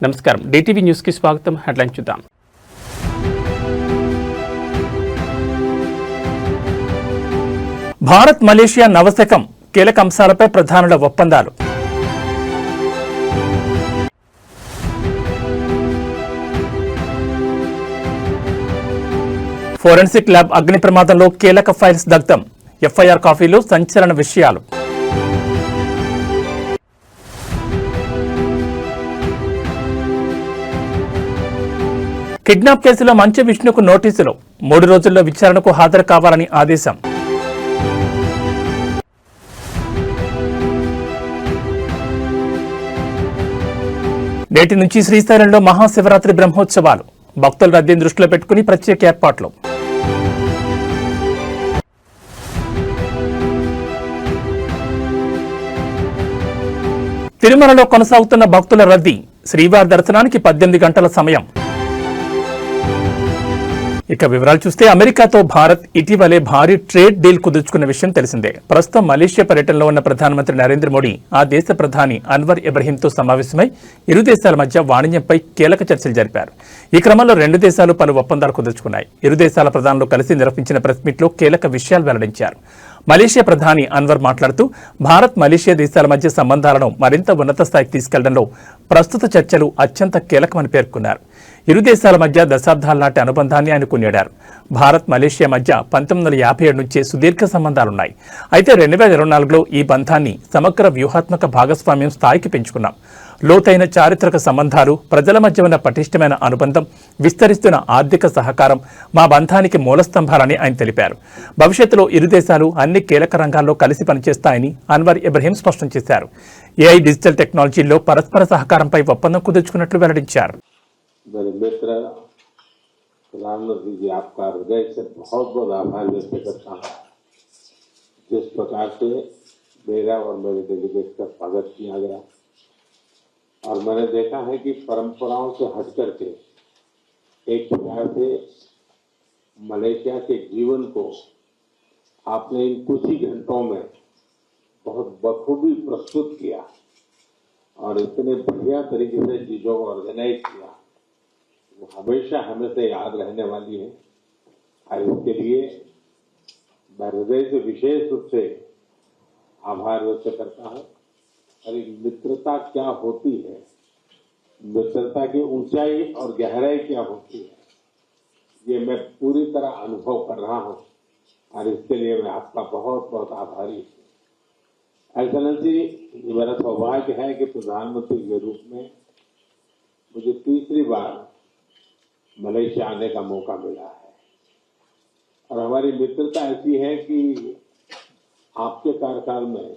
నమస్కారం DTV news కి స్వాగతం. హెడ్లైన్ చూద్దాం. భారత్ మలేషియా నవశకం కీలక అంశాలపై ప్రధానుల ఒప్పందాలు. ఫోరెన్సిక్ ల్యాబ్ అగ్ని ప్రమాదంలో కీలక ఫైల్స్ దగ్ధం. ఎఫ్ఐఆర్ కాపీలో సంచలన విషయాలు. కిడ్నాప్ కేసులో మంచు విష్ణుకు నోటీసులు. 3 రోజుల్లో విచారణకు హాజరు కావాలని ఆదేశం. నేటి నుంచి శ్రీశైలంలో మహాశివరాత్రి బ్రహ్మోత్సవాలు. భక్తుల రద్దీని దృష్టిలో పెట్టుకుని ప్రత్యేక ఏర్పాట్లు. తిరుమలలో కొనసాగుతున్న భక్తుల రద్దీ. శ్రీవారి దర్శనానికి 18 గంటల సమయం. ఇక వివరాలు చూస్తే అమెరికాతో భారత్ ఇటీవలే భారీ ట్రేడ్ డీల్ కుదుర్చుకున్న విషయం తెలిసిందే. ప్రస్తుతం మలేషియా పర్యటనలో ఉన్న ప్రధానమంత్రి నరేంద్ర మోడీ ఆ దేశ ప్రధాని అన్వర్ ఇబ్రహీంతో సమావేశమై ఇరు దేశాల మధ్య వాణిజ్యంపై కీలక చర్చలు జరిపారు. ఈ క్రమంలో 2 దేశాలు పలు ఒప్పందాలు కుదుర్చుకున్నాయి. ఇరు దేశాల ప్రధానులు కలిసి నిర్వహించిన ప్రెస్ మీట్లో కీలక విషయాలు వెల్లడించారు. మలేషియా ప్రధాని అన్వర్ మాట్లాడుతూ భారత్ మలేషియా దేశాల మధ్య సంబంధాలను మరింత ఉన్నత స్థాయికి తీసుకెళ్లడంలో ప్రస్తుత చర్చలు అత్యంత కీలకమని పేర్కొన్నారు. ఇరు దేశాల మధ్య దశాబ్దాల నాటి అనుబంధాన్ని ఆయన కొనియాడారు. భారత్ మలేషియా మధ్య 1957 నుంచే సుదీర్ఘ సంబంధాలున్నాయి. అయితే 2024లో ఈ బంధాన్ని సమగ్ర వ్యూహాత్మక భాగస్వామ్యం స్థాయికి పెంచుకున్నాం. లోతైన చారిత్రక సంబంధాలు, ప్రజల మధ్య ఉన్న పటిష్టమైన అనుబంధం, విస్తరిస్తున్న ఆర్థిక సహకారం మా బంధానికి మూలస్తంభాలని ఆయన తెలిపారు. భవిష్యత్తులో ఇరు దేశాలు అన్ని కీలక రంగాల్లో కలిసి పనిచేస్తాయని అన్వర్ ఇబ్రహీం స్పష్టం చేశారు. ఏఐ, డిజిటల్ టెక్నాలజీల్లో పరస్పర సహకారంపై ఒప్పందం కుదుర్చుకున్నట్లు వెల్లడించారు. मेरे मित्र प्रधानमंत्री जी, आपका हृदय से बहुत बहुत आभार व्यक्त करता हूँ। जिस प्रकार से मेरा और मेरे डेलीगेट का स्वागत किया गया और मैंने देखा है कि परंपराओं से हट करके एक प्रकार से मलेशिया के जीवन को आपने इन कुछ ही घंटों में बहुत बखूबी प्रस्तुत किया और इतने बढ़िया तरीके से चीजों को ऑर्गेनाइज किया, वो हमेशा हमें से याद रहने वाली है। और इसके लिए मैं हृदय से विशेष रूप से आभार व्यक्त करता हूँ। और एक मित्रता क्या होती है, मित्रता की ऊंचाई और गहराई क्या होती है, ये मैं पूरी तरह अनुभव कर रहा हूँ और इसके लिए मैं आपका बहुत बहुत आभारी हूँ। एक्सेलेंसी, ये मेरा सौभाग्य है कि प्रधानमंत्री के रूप में मुझे तीसरी बार मलेशिया आने का मौका मिला है और हमारी मित्रता ऐसी है कि आपके कार्यकाल में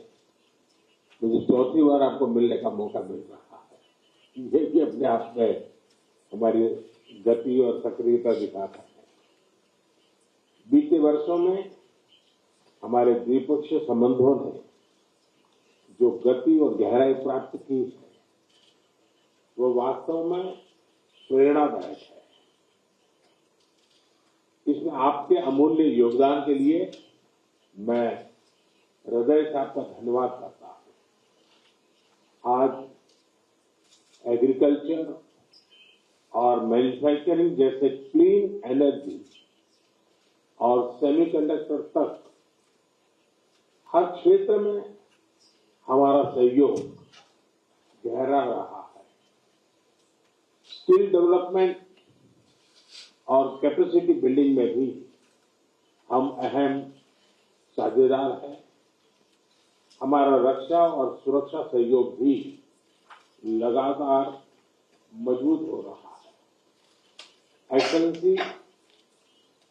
मुझे चौथी बार आपको मिलने का मौका मिल रहा है। ये भी अपने आप में हमारी गति और सक्रियता दिखाता है। बीते वर्षों में हमारे द्विपक्षीय संबंधों ने जो गति और गहराई प्राप्त की है, वो वास्तव में प्रेरणादायक है। इसमें आपके अमूल्य योगदान के लिए मैं हृदय से आपका धन्यवाद करता हूं। आज एग्रीकल्चर और मैन्युफैक्चरिंग जैसे क्लीन एनर्जी और सेमीकंडक्टर तक हर क्षेत्र में हमारा सहयोग गहरा रहा है। स्किल डेवलपमेंट और कैपेसिटी बिल्डिंग में भी हम अहम साझेदार हैं। हमारा रक्षा और सुरक्षा सहयोग भी लगातार मजबूत हो रहा है। एक्सेलेंसी,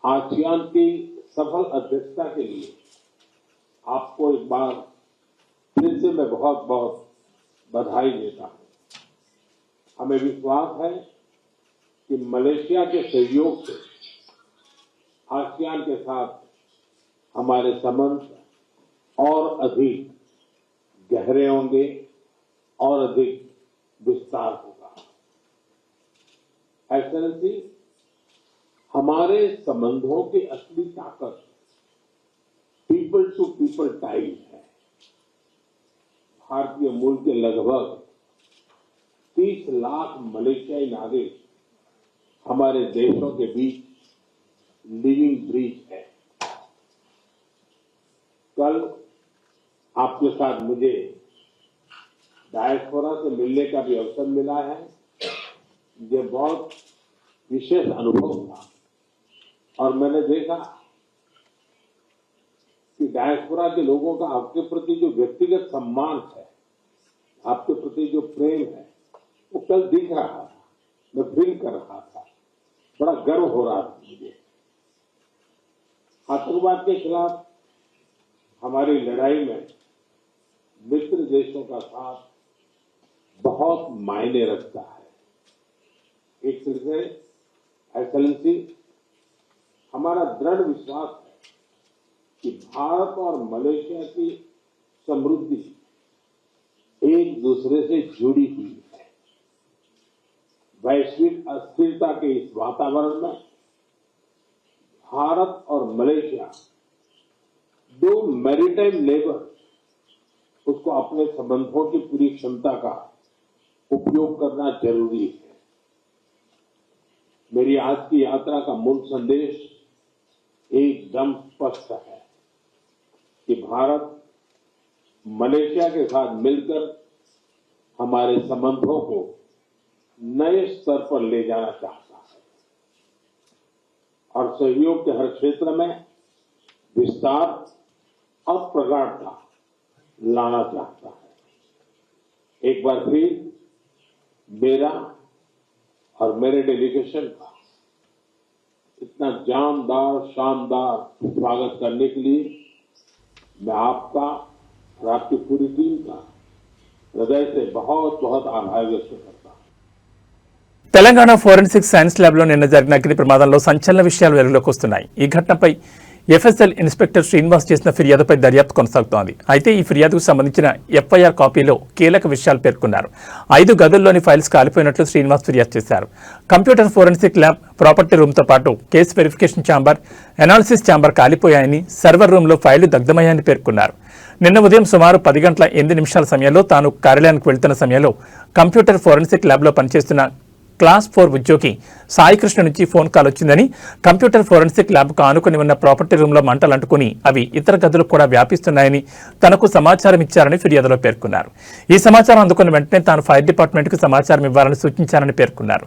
आसियान की सफल अध्यक्षता के लिए आपको एक बार फिर से मैं बहुत बहुत बधाई देता हूं। हमें विश्वास है कि मलेशिया के सहयोग से आसियान के साथ हमारे संबंध और अधिक गहरे होंगे और अधिक विस्तार होगा। एक्सेलेंसी, हमारे संबंधों की असली ताकत पीपल टू पीपल टाइज है। भारतीय मूल के लगभग 30 लाख मलेशियाई नागरिक हमारे देशों के बीच लिविंग ब्रिज है। कल आपके साथ मुझे डायस्पोरा से मिलने का भी अवसर मिला है। ये बहुत विशेष अनुभव था और मैंने देखा कि डायस्पोरा के लोगों का आपके प्रति जो व्यक्तिगत सम्मान है, आपके प्रति जो प्रेम है, वो कल दिख रहा था, मैं फील कर रहा था, बड़ा गर्व हो रहा था मुझे। आतंकवाद के खिलाफ हमारी लड़ाई में मित्र देशों का साथ बहुत मायने रखता है। एक तरह से एक्सेलेंसी, हमारा दृढ़ विश्वास है कि भारत और मलेशिया की समृद्धि एक दूसरे से जुड़ी हुई है। वैश्विक अस्थिरता के इस वातावरण में भारत और मलेशिया दो मैरीटाइम नेबर उसको अपने संबंधों की पूरी क्षमता का उपयोग करना जरूरी है। मेरी आज की यात्रा का मूल संदेश एकदम स्पष्ट है कि भारत मलेशिया के साथ मिलकर हमारे संबंधों को नए स्तर पर ले जाना चाहता है और सहयोग के हर क्षेत्र में विस्तार और प्रगाढ़ता लाना चाहता है। एक बार फिर मेरा और मेरे डेलीगेशन का इतना जानदार शानदार स्वागत करने के लिए मैं आपका और आपकी पूरी टीम का हृदय से बहुत बहुत आभार व्यक्त करता हूं। తెలంగాణ ఫోరెన్సిక్ సైన్స్ ల్యాబ్లో నిన్న జరిగిన అగ్ని ప్రమాదంలో సంచలన విషయాలు వెలుగులోకి వస్తున్నాయి. ఈ ఘటనపై ఎఫ్ఎస్ఎల్ ఇన్స్పెక్టర్ శ్రీనివాస్ చేసిన ఫిర్యాదుపై దర్యాప్తు కొనసాగుతోంది. అయితే ఈ ఫిర్యాదుకు సంబంధించిన ఎఫ్ఐఆర్ కాపీలో కీలక విషయాలు పేర్కొన్నారు. 5 గదుల్లోని ఫైల్స్ కాలిపోయినట్లు శ్రీనివాస్ ఫిర్యాదు చేశారు. కంప్యూటర్ ఫోరెన్సిక్ ల్యాబ్, ప్రాపర్టీ రూమ్తో పాటు case verification chamber, analysis chamber కాలిపోయాయని, సర్వర్ రూమ్లో ఫైళ్లు దగ్ధమయ్యాయని పేర్కొన్నారు. నిన్న ఉదయం సుమారు 10 గంటల 8 నిమిషాల సమయంలో తాను కార్యాలయానికి వెళ్తున్న సమయంలో కంప్యూటర్ ఫోరెన్సిక్ ల్యాబ్లో పనిచేస్తున్న క్లాస్ 4 ఉద్యోగి సాయికృష్ణ నుంచి ఫోన్ కాల్ వచ్చిందని, కంప్యూటర్ ఫోరెన్సిక్ ల్యాబ్కు ఆనుకుని ఉన్న ప్రాపర్టీ రూమ్లో మంటలు అంటుకుని అవి ఇతర గదులకు కూడా వ్యాపిస్తున్నాయని తనకు సమాచారం ఇచ్చారని ఫిర్యాదులో పేర్కొన్నారు. ఈ సమాచారం అందుకున్న వెంటనే తాను ఫైర్ డిపార్ట్మెంట్కు సమాచారం ఇవ్వాలని సూచించారని పేర్కొన్నారు.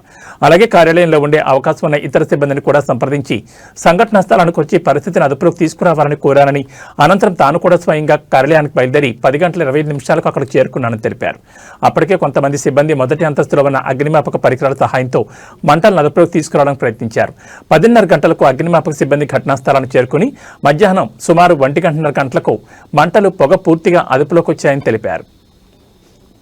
అలాగే కార్యాలయంలో ఉండే అవకాశం ఉన్న ఇతర సిబ్బందిని కూడా సంప్రదించి సంఘటనా స్థలానికి వచ్చి పరిస్థితిని అదుపులోకి తీసుకురావాలని కోరానని, అనంతరం తాను కూడా స్వయంగా కార్యాలయానికి బయలుదేరి 10 గంటల 25 నిమిషాలకు అక్కడ చేరుకున్నానని తెలిపారు. అప్పటికే కొంతమంది సిబ్బంది మొదటి అంతస్తులో ఉన్న అగ్నిమాపక పరికరాల సహాయంతో మంటలను అదుపులోకి తీసుకురావడానికి ప్రయత్నించారు. 10:30 గంటలకు అగ్నిమాపక సిబ్బంది ఘటనా స్థలానికి చేరుకుని మధ్యాహ్నం సుమారు 1:30 గంటలకు మంటలు పొగ పూర్తిగా అదుపులోకి వచ్చాయని తెలిపారు.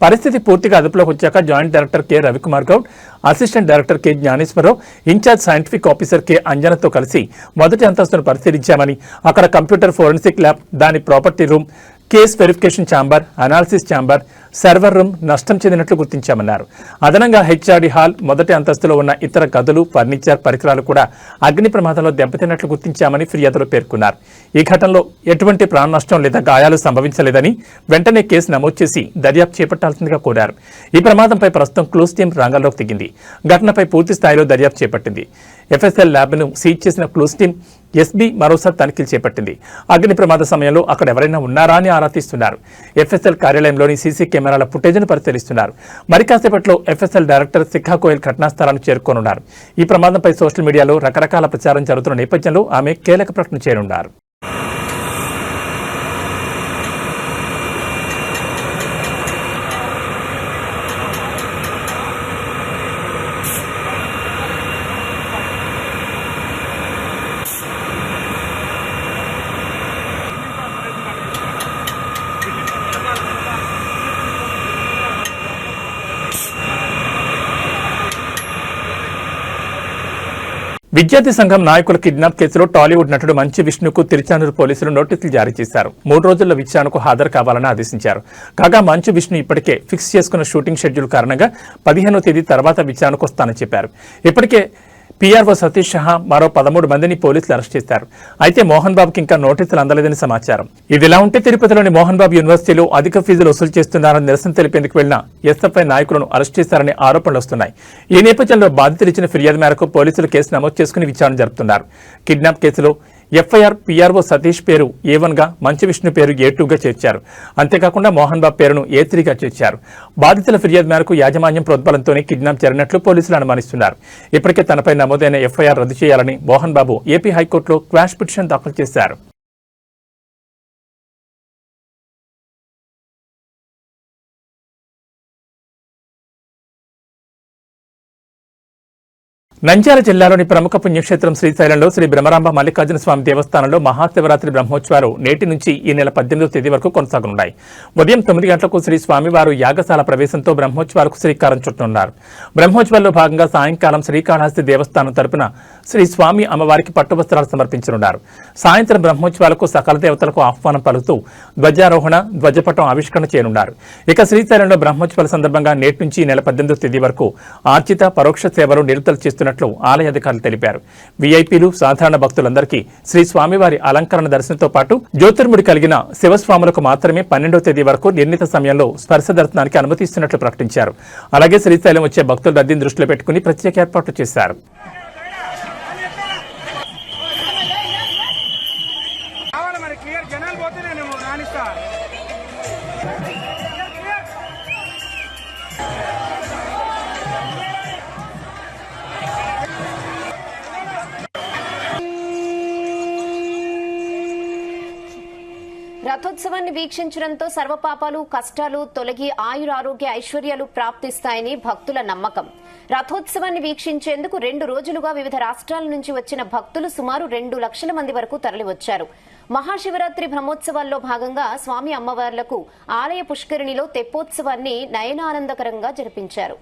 పరిస్థితి పూర్తిగా అదుపులోకి వచ్చాక joint director K Ravikumar Goud, assistant director K Gnaneswara Rao, in-charge scientific officer K అంజనతో కలిసి మొదటి అంతస్తును పరిశీలించామని, అక్కడ కంప్యూటర్ ఫోరెన్సిక్ ల్యాబ్, దాని property room, case verification chamber, analysis chamber, server room నష్టం చెందినట్లు గుర్తించామన్నారు. అదనంగా హెచ్ఆర్డి హాల్, మొదటి అంతస్తులో ఉన్న ఇతర గదులు, ఫర్నిచర్, పరికరాలు కూడా అగ్ని ప్రమాదంలో దెబ్బతిన్నట్లు గుర్తించామని ఫిర్యాదులో పేర్కొన్నారు. ఈ ఘటనలో ఎటువంటి ప్రాణ నష్టం లేదా గాయాలు సంభవించలేదని వెంటనే కేసు నమోదు చేసి దర్యాప్తు చేపట్టాల్సిందిగా కోరారు. ఈ ప్రమాదంపై ప్రస్తుతం క్లూస్ టీం రంగంలోకి దిగింది. ఘటనపై పూర్తి స్థాయిలో దర్యాప్తు చేపట్టింది. ఎఫ్ఎస్ఎల్ ల్యాబ్ను సీజ్ చేసిన క్లూస్ టీం ఎస్బీ మరోసారి తనిఖీలు చేపట్టింది. అగ్ని ప్రమాద సమయంలో అక్కడ ఎవరైనా ఉన్నారా అని ఆరా తీస్తున్నారు. ఎఫ్ఎస్ఎల్ కార్యాలయంలోని సీసీ కెమెరాల ఫుటేజ్ను పరిశీలిస్తున్నారు. మరి కాసేపట్లో ఎఫ్ఎస్ఎల్ డైరెక్టర్ శిఖా గోయల్ ఘటనా స్థలానికి చేరుకోనున్నారు. ఈ ప్రమాదంపై సోషల్ మీడియాలో రకరకాల ప్రచారం జరుగుతున్న నేపథ్యంలో ఆమె కీలక ప్రకటన చేయనున్నారు. విద్యార్థి సంఘం నాయకుల కిడ్నాప్ కేసులో టాలీవుడ్ నటుడు మంచు విష్ణుకు తిరుచానూరు పోలీసులు నోటీసులు జారీ చేశారు. 3 రోజుల్లో విచారణకు హాజరు కావాలని ఆదేశించారు. కాగా మంచు విష్ణు ఇప్పటికే ఫిక్స్ చేసుకున్న షూటింగ్ షెడ్యూల్ కారణంగా 15వ తేదీ తర్వాత విచారణకు వస్తానని చెప్పారు. ఇప్పటికే పీఆర్ఓ సతీష్ సహా మరో 13 మందిని పోలీసులు అరెస్ట్ చేశారు. అయితే మోహన్ బాబుకి ఇంకా నోటీసులు అందలేదని సమాచారం. ఇదిలా ఉంటే తిరుపతిలోని మోహన్ బాబు యూనివర్సిటీలో అధిక ఫీజులు వసూలు చేస్తున్నారని నిరసన తెలిపేందుకు వెళ్లిన ఎస్ఎఫ్ఐ నాయకులను అరెస్ట్ చేశారనే ఆరోపణలు వస్తున్నాయి. ఈ నేపథ్యంలో బాధితులు ఇచ్చిన ఫిర్యాదు మేరకు పోలీసులు కేసు నమోదు చేసుకుని విచారణ జరుపుతున్నారు. కిడ్నాప్ కేసులో ఎఫ్ఐఆర్ పీఆర్ఓ సతీష్ పేరు A1గా, మంచి విష్ణు పేరు A2గా చేర్చారు. అంతేకాకుండా మోహన్ బాబు పేరును A3గా చేర్చారు. బాధితుల ఫిర్యాదు మేరకు యాజమాన్యం ప్రోద్బలంతోనే కిడ్నాప్ జరిగినట్లు పోలీసులు అనుమానిస్తున్నారు. ఇప్పటికే తనపై నమోదైన ఎఫ్ఐఆర్ రద్దు చేయాలని మోహన్ బాబు ఏపీ హైకోర్టులో క్వాష్ పిటిషన్ దాఖలు చేశారు. నంద్యాల జిల్లాలోని ప్రముఖ పుణ్యక్షేత్రం శ్రీశైలంలో శ్రీ బ్రహ్మరాంబ మల్లికార్జున స్వామి దేవస్థానంలో మహాశివరాత్రి బ్రహ్మోత్సవాలు నేటి నుంచి ఈ నెల 18వ తేదీ వరకు కొనసాగనున్నాయి. ఉదయం 9 గంటలకు శ్రీ స్వామివారు యాగశాల ప్రవేశంతో బ్రహ్మోత్సవాలకు శ్రీకారం చుట్టనున్నారు. బ్రహ్మోత్సవాల్లో భాగంగా సాయంకాలం శ్రీకాళహస్తి దేవస్థానం తరపున శ్రీ స్వామి అమ్మవారికి పట్టువస్త్రాలు సమర్పించనున్నారు. సాయంత్రం బ్రహ్మోత్సవాలకు సకల దేవతలకు ఆహ్వానం పలుకుతూ ధ్వజారోహణ, ధ్వజపటం ఆవిష్కరణ చేయనున్నారు. ఇక శ్రీశైలంలో బ్రహ్మోత్సవాల సందర్భంగా నేటి నుంచి ఈ నెల 18వ తేదీ వరకు ఆర్జిత, పరోక్ష సేవలు నిలుతలు చేస్తున్నారు ఆలయ అధికారులు తెలిపారు. వీఐపీలు, సాధారణ భక్తులందరికీ శ్రీ స్వామివారి అలంకరణ దర్శనంతో పాటు జ్యోతిర్ముడి కలిగిన శివస్వాములకు మాత్రమే 12వ తేదీ వరకు నిర్ణీత సమయంలో స్పర్శ దర్శనానికి అనుమతిస్తున్నట్లు ప్రకటించారు. అలాగే శ్రీశైలం వచ్చే భక్తుల రద్దీని దృష్టిలో పెట్టుకుని ప్రత్యేక ఏర్పాట్లు చేశారు. రథోత్సవాన్ని వీక్షించడంతో సర్వపాపాలు, కష్టాలు తొలగి ఆయురారోగ్య ఐశ్వర్యాలు ప్రాప్తిస్తాయని భక్తుల నమ్మకం. రథోత్సవాన్ని వీక్షించేందుకు 2 రోజులుగా వివిధ రాష్ట్రాల నుంచి వచ్చిన భక్తులు సుమారు 2 లక్షల మంది వరకు తరలివచ్చారు. మహాశివరాత్రి బ్రహ్మోత్సవాల్లో భాగంగా స్వామి అమ్మవార్లకు ఆలయ పుష్కరిణిలో తెప్పోత్సవాన్ని నయనానందకరంగా జరిపించారు.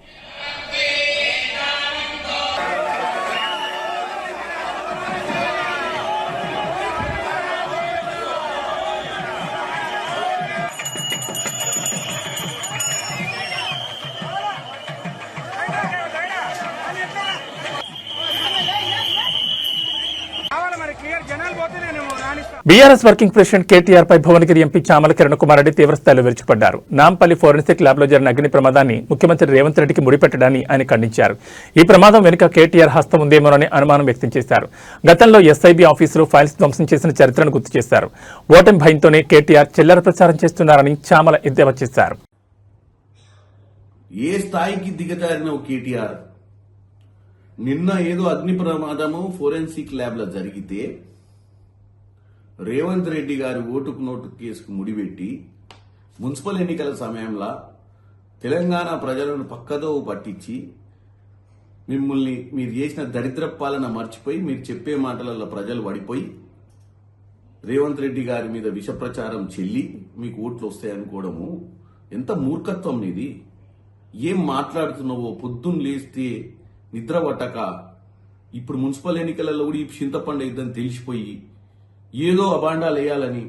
బీఆర్ఎస్ వర్కింగ్ ప్రెసిడెంట్ కేటీఆర్ పై భువనగిరి ఎంపీ చామల కిరణ్ కుమార్ రెడ్డి తీవ్రస్థాయిలో విరుచుకుపడ్డారు. నాంపల్లి ఫోరెన్సిక్ ల్యాబ్ లో జరిగిన అగ్ని ప్రమాదాన్ని ముఖ్యమంత్రి రేవంత్ రెడ్డికి ముడిపెట్టడాన్ని ఆయన ఖండించారు. ఈ ప్రమాదం వెనుక కేటీఆర్ హస్తం ఉందేమోనని అనుమానం వ్యక్తం చేశారు. గతంలో ఎస్ఐబీ ఆఫీసులో ఫైల్స్ ధ్వంసం చేసిన చరిత్రను గుర్తు చేశారు. ఓటమి భయంతోనే కేటీఆర్ చిల్లర ప్రచారం చేస్తున్నారని చామల ఎద్దేవా చేశారు. ఏ స్థాయికి దిగజారిన కేటీఆర్ నిన్న ఏదో అగ్ని ప్రమాదము ఫోరెన్సిక్ ల్యాబ్ లో జరిగితే రేవంత్ రెడ్డి గారి ఓటుకు నోటు కేసుకు ముడిపెట్టి మున్సిపల్ ఎన్నికల సమయంలో తెలంగాణ ప్రజలను పక్కదో పట్టించి మిమ్మల్ని మీరు చేసిన దరిద్ర పాలన మర్చిపోయి మీరు చెప్పే మాటలలో ప్రజలు పడిపోయి రేవంత్ రెడ్డి గారి మీద విష ప్రచారం చెల్లి మీకు ఓట్లు వస్తాయనుకోవడము ఎంత మూర్ఖత్వం ఇది. ఏం మాట్లాడుతున్నావో పొద్దున్న లేస్తే నిద్ర పట్టక ఇప్పుడు మున్సిపల్ ఎన్నికలలో కూడా ఈ చింతపండు ఇద్దని తెలిసిపోయి ఏదో అబాండాలు వేయాలని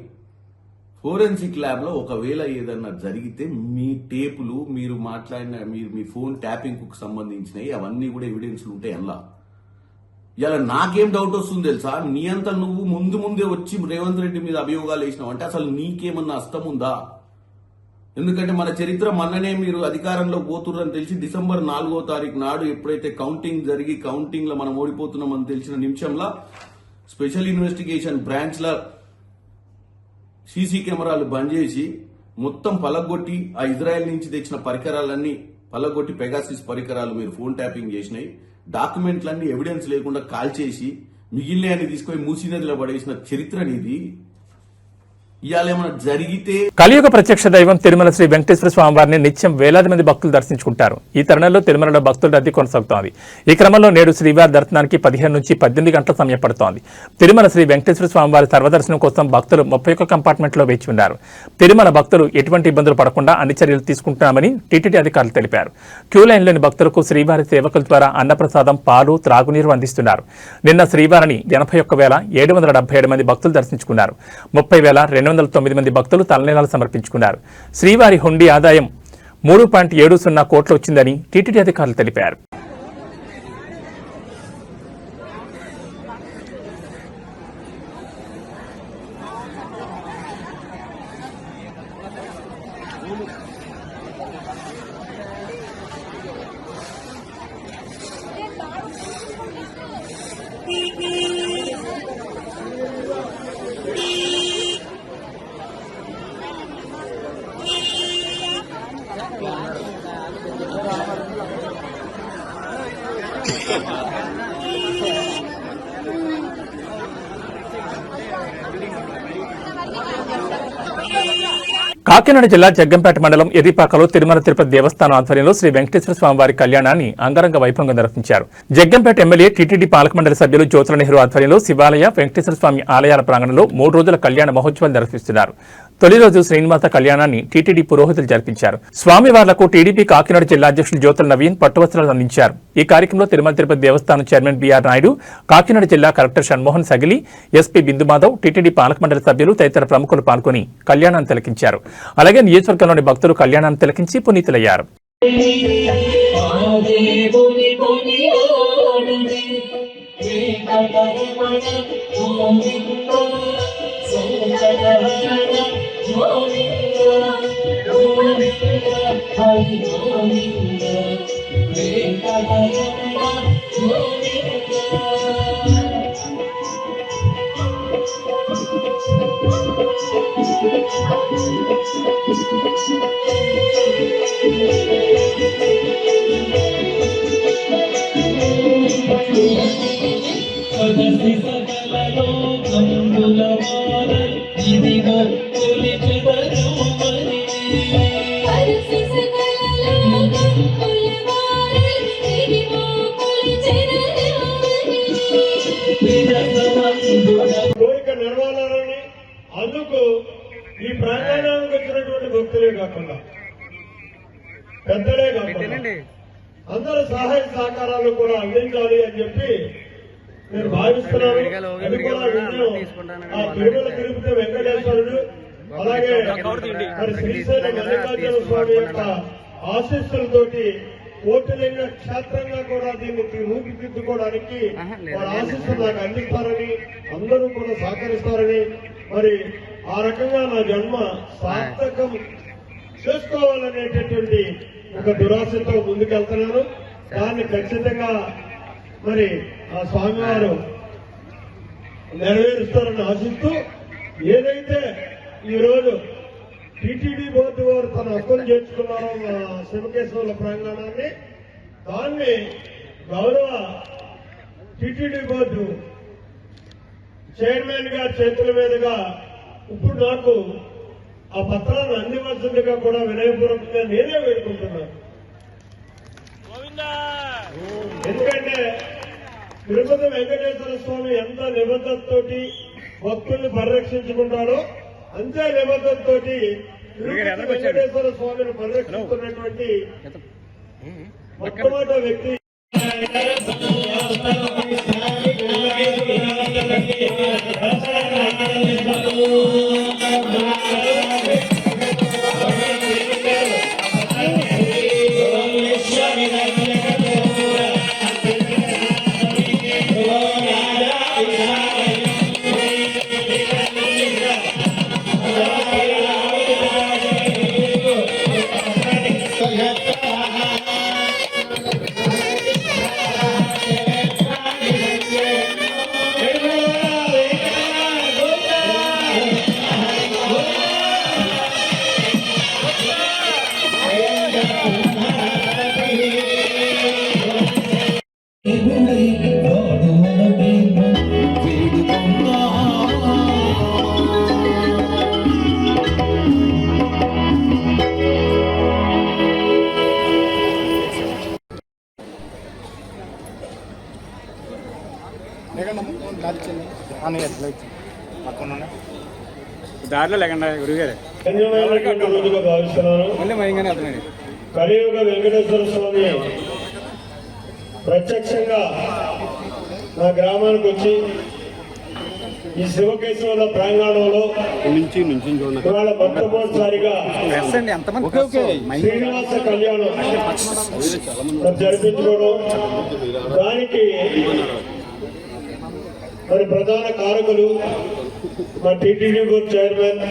ఫోరెన్సిక్ ల్యాబ్ లో ఒకవేళ ఏదన్నా జరిగితే మీ టేపులు మీరు మాట్లాడిన మీ ఫోన్ ట్యాపింగ్ కు సంబంధించినవి అవన్నీ కూడా ఎవిడెన్స్లు ఉంటాయి అలా. ఇలా నాకేం డౌట్ వస్తుంది తెలుసా, నీ అంతా నువ్వు ముందే వచ్చి రేవంత్ రెడ్డి మీద అభియోగాలు వేసినావు అంటే అసలు నీకేమన్నా అస్తం ఉందా? ఎందుకంటే మన చరిత్ర మొన్ననే మీరు అధికారంలో పోతుర్రని తెలిసి డిసెంబర్ 4వ తారీఖు నాడు ఎప్పుడైతే కౌంటింగ్ జరిగి కౌంటింగ్ లో మనం ఓడిపోతున్నామని తెలిసిన నిమిషంలో స్పెషల్ ఇన్వెస్టిగేషన్ బ్రాంచ్ ల సీసీ కెమెరాలు బంద్ చేసి మొత్తం పలగొట్టి ఆ ఇజ్రాయెల్ నుంచి తెచ్చిన పరికరాలన్నీ పలగొట్టి పెగాసిస్ పరికరాలు మీరు ఫోన్ ట్యాపింగ్ చేసినాయి, డాక్యుమెంట్లన్నీ ఎవిడెన్స్ లేకుండా కాల్ చేసి మిగిలిన తీసుకొని మూసీ నదిలో పడేసిన చరిత్ర నీది. కలియుగ ప్రత్యక్ష దైవం తిరుమల శ్రీ వెంకటేశ్వర స్వామి వారిని నిత్యం వేలాది మంది భక్తులు దర్శించుకుంటారు. ఈ తరుణంలో తిరుమలలో భక్తుల రద్దీ కొనసాగుతోంది. ఈ క్రమంలో నేడు శ్రీవారి దర్శనానికి 15 నుంచి 18 గంటల సమయం పడుతోంది. తిరుమల శ్రీ వెంకటేశ్వర స్వామి వారి సర్వదర్శనం కోసం భక్తులు 31 కంపార్ట్మెంట్ లో వేచి ఉన్నారు. తిరుమల భక్తులు ఎటువంటి ఇబ్బందులు పడకుండా అన్ని చర్యలు తీసుకుంటున్నామని టీటీడీ అధికారులు తెలిపారు. క్యూ లైన్లోని భక్తులకు శ్రీవారి సేవకుల ద్వారా అన్నప్రసాదం, పాలు, త్రాగునీరు అందిస్తున్నారు. నిన్న శ్రీవారిని 81,777 మంది భక్తులు దర్శించుకున్నారు. 30,209 మంది భక్తులు తలనీలాలు సమర్పించుకున్నారు. శ్రీవారి హుండీ ఆదాయం 3.70 కోట్లు వచ్చిందని టీటీడీ అధికారులు తెలిపారు. కాకినాడ జిల్లా జగ్గంపేట మండలం ఎర్రిపాకలో తిరుమల తిరుపతి దేవస్థానం ఆధ్వర్యంలో శ్రీ వెంకటేశ్వర స్వామివారి కళ్యాణాన్ని అంగరంగ వైభవంగా నిర్వహించారు. జగ్గంపేట ఎమ్మెల్యే టీటీడీ పాలక మండలి సభ్యులు జ్యోతుల నెహ్రూ ఆధ్వర్యంలో శివాలయ వెంకటేశ్వర స్వామి ఆలయాల ప్రాంగణంలో 3 రోజుల కళ్యాణ మహోత్సవాలు నిర్వహిస్తున్నారు. తొలి రోజు శ్రీనివాస కళ్యాణాన్ని టీటీడీ పురోహితులు జరిపించారు. స్వామివార్లకు టీడీపీ కాకినాడ జిల్లా అధ్యక్షులు జ్యోతుల నవీన్ పట్టువస్త్రాలు అందించారు. ఈ కార్యక్రమంలో తిరుమల తిరుపతి దేవస్థానం చైర్మన్ బిఆర్ నాయుడు, కాకినాడ జిల్లా collector Shanmohan Sagili, SP Bindu Madhav, TTD పాలక మండలి సభ్యులు తదితర ప్రముఖులు పాల్గొని కళ్యాణాన్ని తిలకించారు. అలాగే నియోజకవర్గంలోని భక్తులు కళ్యాణాన్ని తిలకించి పునీతులయ్యారు. కోరిక నెరవేరాలని అందుకు ఈ ప్రాంగణానికి వచ్చినటువంటి భక్తులే కాకుండా పెద్దలే కాకుండా అందరూ సహాయ సహకారాలు కూడా అందించాలి అని చెప్పి నేను భావిస్తున్నాను. అది కూడా ఆ తిరుమల తిరుపతి వెంకటేశ్వరుడు అలాగే మరి శ్రీశైలం మల్లికార్జున స్వామి యొక్క ఆశీస్సులతోటి కోటిలింగ క్షేత్రంగా కూడా దీన్ని రూపుదిద్దుకోవడానికి వారి ఆశీస్సులు నాకు అందిస్తారని అందరూ కూడా సహకరిస్తారని మరి ఆ రకంగా నా జన్మ సార్థకం చేసుకోవాలనేటటువంటి ఒక దురాశతో ముందుకెళ్తున్నాను. దాన్ని ఖచ్చితంగా మరి ఆ స్వామివారు నెరవేరుస్తారని ఆశిస్తూ ఏదైతే ఈరోజు టీటీడీ బోర్డు వారు తన హక్కులు చేర్చుకున్నారో శివకేశవుల ప్రాంగణాన్ని దాన్ని గౌరవ టీటీడీ బోర్డు చైర్మన్ గారి చేతుల మీదుగా ఇప్పుడు నాకు ఆ పత్రాన్ని అందివలసిందిగా కూడా వినయపూర్వకంగా నేనే వేడుకుంటున్నాను. ఎందుకంటే తిరుపతి వెంకటేశ్వర స్వామి ఎంత నిబద్ధతతోటి భక్తుల్ని పరిరక్షించుకుంటారో అంతే నిబద్ధతతోటి తిరుపతి వెంకటేశ్వర స్వామిని పరిరక్షిస్తున్నటువంటి మొట్టమొదటి వ్యక్తి దారిలో లేకుండా గురుగారు రోజుగా భావిస్తున్నాను. కలియుగ వెంకటేశ్వర స్వామి ప్రత్యక్షంగా నా గ్రామానికి వచ్చి ఈ శివకేశవుల ప్రాంగణంలో ఇవాళ మొట్టమొదటిసారిగా శ్రీనివాస కళ్యాణం జరిపించుకోవడం దానికి మరి ప్రధాన కారకులు మా టీటీడీ బోర్డు చైర్మన్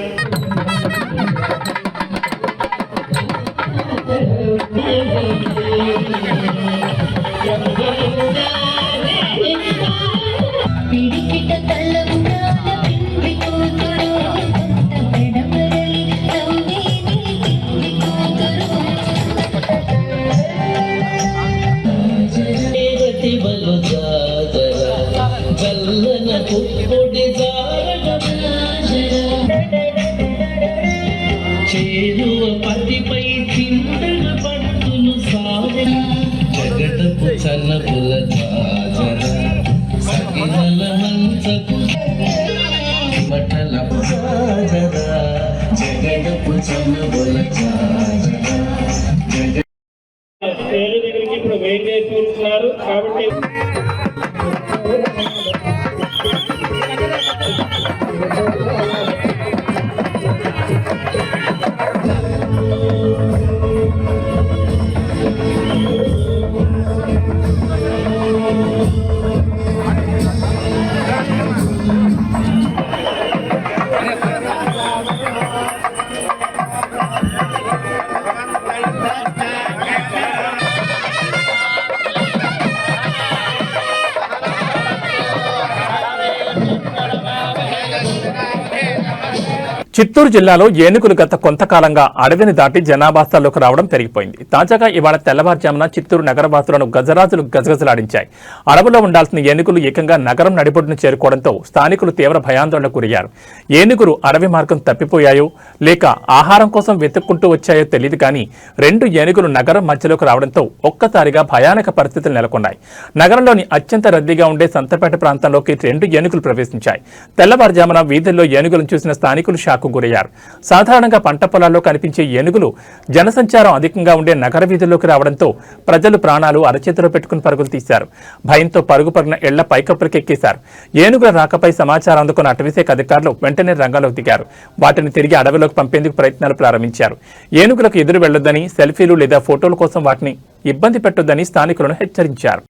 చేరువ పతిపై చింతన పట్టులు సాగన జగటపు చల్లపుల జాజర సగినల మంచపు మటల జాజర జగటపు చల్లపుల జాజర పేరు దగ్గరికి ఇప్పుడు వెయిట్ చేసి ఉంటున్నారు కాబట్టి చిత్తూరు జిల్లాలో ఏనుగులు గత కొంతకాలంగా అడవిని దాటి జనాభాస్థల్లోకి రావడం పెరిగిపోయింది. తాజాగా ఇవాళ తెల్లవారుజామున చిత్తూరు నగరవాసులను గజరాజులు గజగజలాడించాయి. అడవిలో ఉండాల్సిన ఏనుగులు ఏకంగా నగరం నడిబొడ్డును చేరుకోవడంతో స్థానికులు తీవ్ర భయాందోళనకు గురయ్యారు. ఏనుగులు అడవి మార్గం తప్పిపోయాయో లేక ఆహారం కోసం వెతుక్కుంటూ వచ్చాయో తెలియదు కానీ 2 ఏనుగులు నగరం మధ్యలోకి రావడంతో ఒక్కసారిగా భయానక పరిస్థితులు నెలకొన్నాయి. నగరంలోని అత్యంత రద్దీగా ఉండే సంతపేట ప్రాంతంలోకి 2 ఏనుగులు ప్రవేశించాయి. తెల్లవారుజామున వీధుల్లో ఏనుగులను చూసిన స్థానికులు షాక్ గురయ్యారు. సాధారణంగా పంట పొలాల్లో కనిపించే ఏనుగులు జనసంచారం అధికంగా ఉండే నగర వీధుల్లోకి రావడంతో ప్రజలు ప్రాణాలు అరచేతిలో పెట్టుకుని పరుగులు తీశారు. భయంతో పరుగు పరుగున ఇళ్ల పైకప్పులకెక్కేశారు. ఏనుగుల రాకపై సమాచారం అందుకున్న అటవీశాఖ అధికారులు వెంటనే రంగంలోకి దిగారు. వాటిని తిరిగి అడవిలోకి పంపేందుకు ప్రయత్నాలు ప్రారంభించారు. ఏనుగులకు ఎదురు వెళ్లొద్దని, సెల్ఫీలు లేదా ఫోటోల కోసం వాటిని ఇబ్బంది పెట్టొద్దని స్థానికులను హెచ్చరించారు.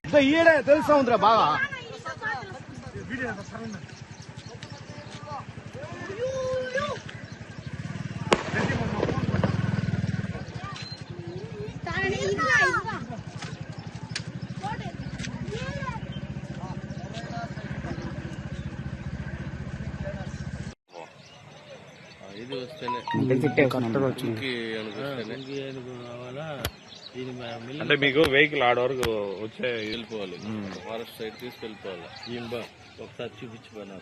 అంటే మీకు వెహికల్ ఆడ వరకు వచ్చే వెళ్ళిపోవాలి, ఫారెస్ట్ సైడ్ తీసుకెళ్ళిపోవాలి. ఒకసారి చూపించిపోయినా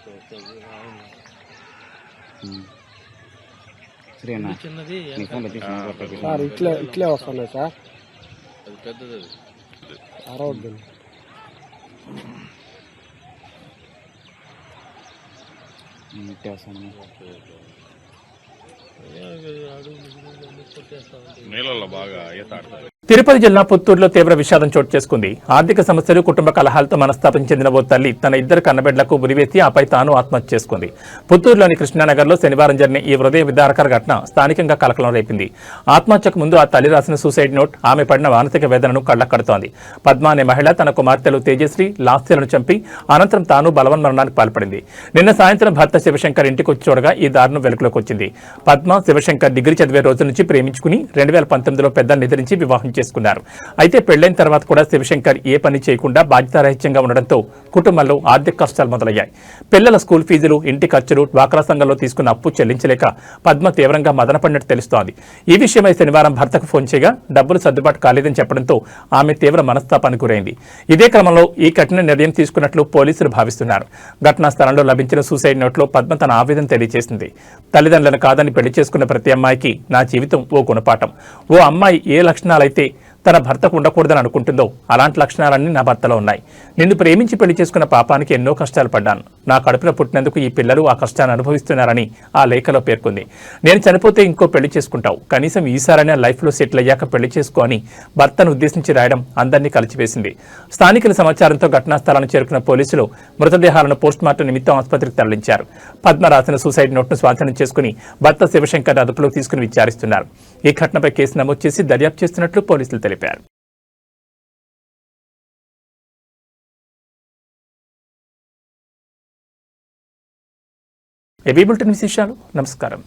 చిన్నది ఇట్లే వస్తాను సార్, అది పెద్దది. అరవద్దు. నీళ్ళలో బాగా ఈత ఆడతారు. తిరుపతి జిల్లా పుత్తూరులో తీవ్ర విషాదం చోటు చేసుకుంది. ఆర్థిక సమస్యలు, కుటుంబ కలహాలతో మనస్తాపం చెందిన ఓ తల్లి తన 2 కన్నబిడ్డలకు ఉరివేసి ఆపై తాను ఆత్మహత్య చేసుకుంది. పుత్తూరులోని కృష్ణానగర్లో శనివారం జరిగిన ఈ హృదయ విదారకర ఘటన స్థానికంగా కలకలం రేపింది. ఆత్మహత్యకు ముందు ఆ తల్లి రాసిన సూసైడ్ నోట్ ఆమె పడిన మానసిక వేదనను కళ్లకడుతోంది. పద్మ అనే మహిళ తన కుమార్తెలు తేజశ్రీ, లాస్యలను చంపి అనంతరం తాను బలవన్మరణానికి పాల్పడింది. నిన్న సాయంత్రం భర్త శివశంకర్ ఇంటికి వచ్చి చూడగా ఈ దారుణం వెలుగులోకి వచ్చింది. పద్మ, శివశంకర్ డిగ్రీ చదివే రోజు నుంచి ప్రేమించుకుని 2019లో పెద్దలు నిద్రించి వివాహం చేసుకున్నారు. అయితే పెళ్లైన తర్వాత కూడా శివశంకర్ ఏ పని చేయకుండా బాధ్యతారహిత్యంగా ఉండడంతో కుటుంబంలో ఆర్థిక కష్టాలు మొదలయ్యాయి. పిల్లల స్కూల్ ఫీజులు, ఇంటి ఖర్చులు, డ్వాక్రా సంఘంలో తీసుకున్న అప్పు చెల్లించలేక పద్మ తీవ్రంగా మదనపడినట్టు తెలుస్తోంది. ఈ విషయమై శనివారం భర్తకు ఫోన్ చేయగా డబ్బులు సర్దుబాటు కాలేదని చెప్పడంతో ఆమె తీవ్ర మనస్తాపానికి గురైంది. ఇదే క్రమంలో ఈ కఠిన నిర్ణయం తీసుకున్నట్లు పోలీసులు భావిస్తున్నారు. ఘటనా స్థలంలో లభించిన సూసైడ్ నోట్లో పద్మ తన ఆవేదన తెలియజేసింది. తల్లిదండ్రులను కాదని పెళ్లి చేసుకున్న ప్రతి అమ్మాయికి నా జీవితం ఓ గుణపాఠం. ఓ అమ్మాయి ఏ లక్షణాలైతే తన భర్తకు ఉండకూడదని అనుకుంటుందో అలాంటి లక్షణాలన్నీ నా భర్తలో ఉన్నాయి. నిన్ను ప్రేమించి పెళ్లి చేసుకున్న పాపానికి ఎన్నో కష్టాలు పడ్డాను. నా కడుపున పుట్టినందుకు ఈ పిల్లలు ఆ కష్టాన్ని అనుభవిస్తున్నారని ఆ లేఖలో పేర్కొంది. నేను చనిపోతే ఇంకో పెళ్లి చేసుకుంటావు, కనీసం ఈసారైనా లైఫ్లో సెటిల్ అయ్యాక పెళ్లి చేసుకో అని భర్తను ఉద్దేశించి రాయడం అందరినీ కలిచివేసింది. స్థానికుల సమాచారంతో ఘటనా స్థలాన్ని చేరుకున్న పోలీసులు మృతదేహాలను పోస్టుమార్టం నిమిత్తం ఆసుపత్రికి తరలించారు. పద్మ రాసిన సూసైడ్ నోట్ను స్వాధీనం చేసుకుని భర్త శివశంకర్ అదుపులోకి తీసుకుని విచారిస్తున్నారు. ఈ ఘటనపై కేసు నమోదు చేసి దర్యాప్తు చేస్తున్నట్లు పోలీసులు తెలిపారు. ఏబీ బులెటిన్ విశేషాలు. నమస్కారం.